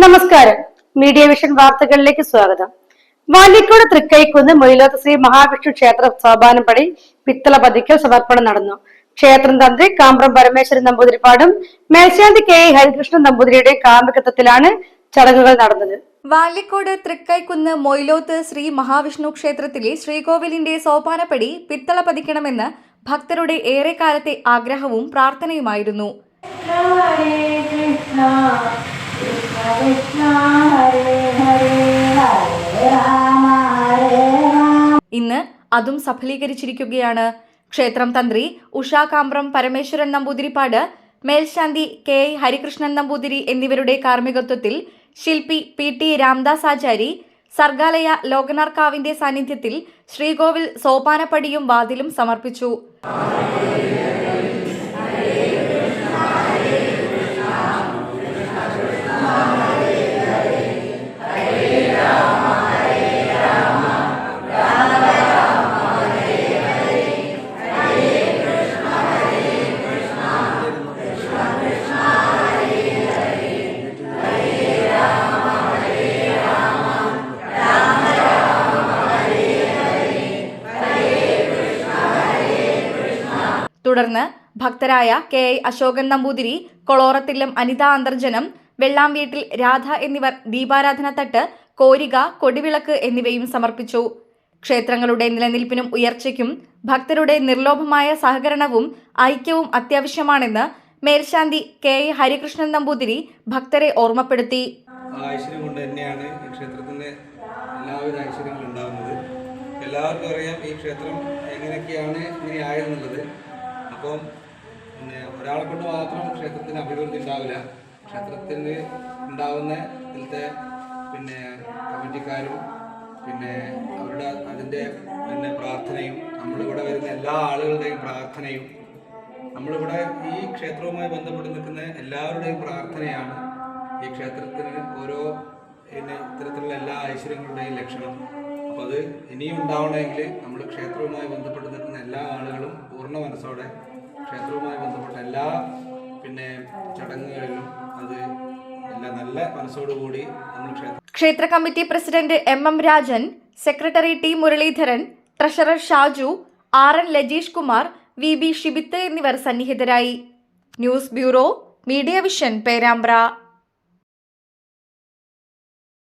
നമസ്കാരം. Media vision വാർത്തകളിലേക്ക് സ്വാഗതം. വാല്ലിക്കോട് തൃക്കൈക്കുന്ന് മൊയിലോത്ത് ശ്രീ മഹാവിഷ്ണു ക്ഷേത്ര സോപാനപ്പടി പിത്തള പതിക്കൽ സമർപ്പണം നടന്നു. ക്ഷേത്രം തന്ത്രി കാമ്പ്രം പരമേശ്വരൻ നമ്പൂതിരിപ്പാടും മേൽശാന്തി കെ ഹരികൃഷ്ണൻ നമ്പൂതിരിയുടെ കാർമ്മികത്വത്തിലാണ് ചടങ്ങുകൾ നടന്നത്. വാല്ലിക്കോട് തൃക്കൈക്കുന്ന് മൊയിലോത്ത് ശ്രീ മഹാവിഷ്ണു ക്ഷേത്രത്തിലെ ശ്രീകോവിലിന്റെ സോപാനപ്പടി പിത്തള പതിക്കണമെന്ന് ഭക്തരുടെ ഏറെക്കാലത്തെ ആഗ്രഹവും പ്രാർത്ഥനയുമായിരുന്നു. ഇന്ന് അതും സഫലീകരിച്ചിരിക്കുകയാണ്. ക്ഷേത്രം തന്ത്രി ഉഷാ കാമ്പ്രം പരമേശ്വരൻ നമ്പൂതിരിപ്പാട്, മേൽശാന്തി കെ ഹരികൃഷ്ണൻ നമ്പൂതിരി എന്നിവരുടെ കാർമ്മികത്വത്തിൽ ശില്പി PT രാംദാസ് ആചാരി, സർഗാലയ ലോകനാർക്കാവിന്റെ സാന്നിധ്യത്തിൽ ശ്രീകോവിൽ സോപാനപ്പടിയും വാതിലും സമർപ്പിച്ചു. തുടർന്ന് ഭക്തരായ KI അശോകൻ നമ്പൂതിരി, കൊളോറത്തില്ലം അനിത അന്തർജനം, വെള്ളാംവീട്ടിൽ രാധ എന്നിവർ ദീപാരാധന തട്ട്, കോരിക, കൊടിവിളക്ക് എന്നിവയും സമർപ്പിച്ചു. ക്ഷേത്രങ്ങളുടെ നിലനിൽപ്പിനും ഉയർച്ചയ്ക്കും ഭക്തരുടെ നിർലോഭമായ സഹകരണവും ഐക്യവും അത്യാവശ്യമാണെന്ന് മേൽശാന്തി KI ഹരികൃഷ്ണൻ നമ്പൂതിരി ഭക്തരെ ഓർമ്മപ്പെടുത്തി. ഐശ്വര്യം കൊണ്ട് തന്നെയാണ് ഈ ക്ഷേത്രത്തിന് എല്ലാവിധ ഐശ്വര്യങ്ങളും ഉണ്ടാകുന്നത്. എല്ലാവർക്കും അറിയാം ഈ ക്ഷേത്രം എങ്ങനെയൊക്കെയാണ് ഇങ്ങനെ ആയെന്നുള്ളത്. അപ്പം ഒരാളെ കൊണ്ട് മാത്രം ക്ഷേത്രത്തിന് അഭിവൃദ്ധി ഉണ്ടാവില്ല. ക്ഷേത്രത്തിന് ഉണ്ടാകുന്ന ഇതിലത്തെ കമ്മിറ്റിക്കാരും അവരുടെ അതിൻ്റെ പ്രാർത്ഥനയും, നമ്മളിവിടെ വരുന്ന എല്ലാ ആളുകളുടെയും പ്രാർത്ഥനയും, നമ്മളിവിടെ ഈ ക്ഷേത്രവുമായി ബന്ധപ്പെട്ട് നിൽക്കുന്ന എല്ലാവരുടെയും പ്രാർത്ഥനയാണ് ഈ ക്ഷേത്രത്തിന് ഓരോ ഇത്തരത്തിലുള്ള എല്ലാ ഐശ്വര്യങ്ങളുടെയും ലക്ഷണം. അപ്പോൾ അത് ഇനിയും ഉണ്ടാവണമെങ്കിൽ നമ്മൾ ക്ഷേത്രവുമായി ബന്ധപ്പെട്ട് നിൽക്കുന്ന എല്ലാ ആളുകളും പൂർണ്ണ മനസ്സോടെ ക്ഷേത്രവുമായി ബന്ധപ്പെട്ട എല്ലാ ചടങ്ങുകളിലും അത് എല്ലാ നല്ല മനസ്സോടുകൂടി നമ്മൾ ക്ഷേത്ര committee president MM Rajan, secretary T Muraleedharan, treasurer Shaju, RN Lajeesh Kumar, VB Shibith എന്നിവർ സന്നിഹിതരായി. News bureau, media vision, Perambra.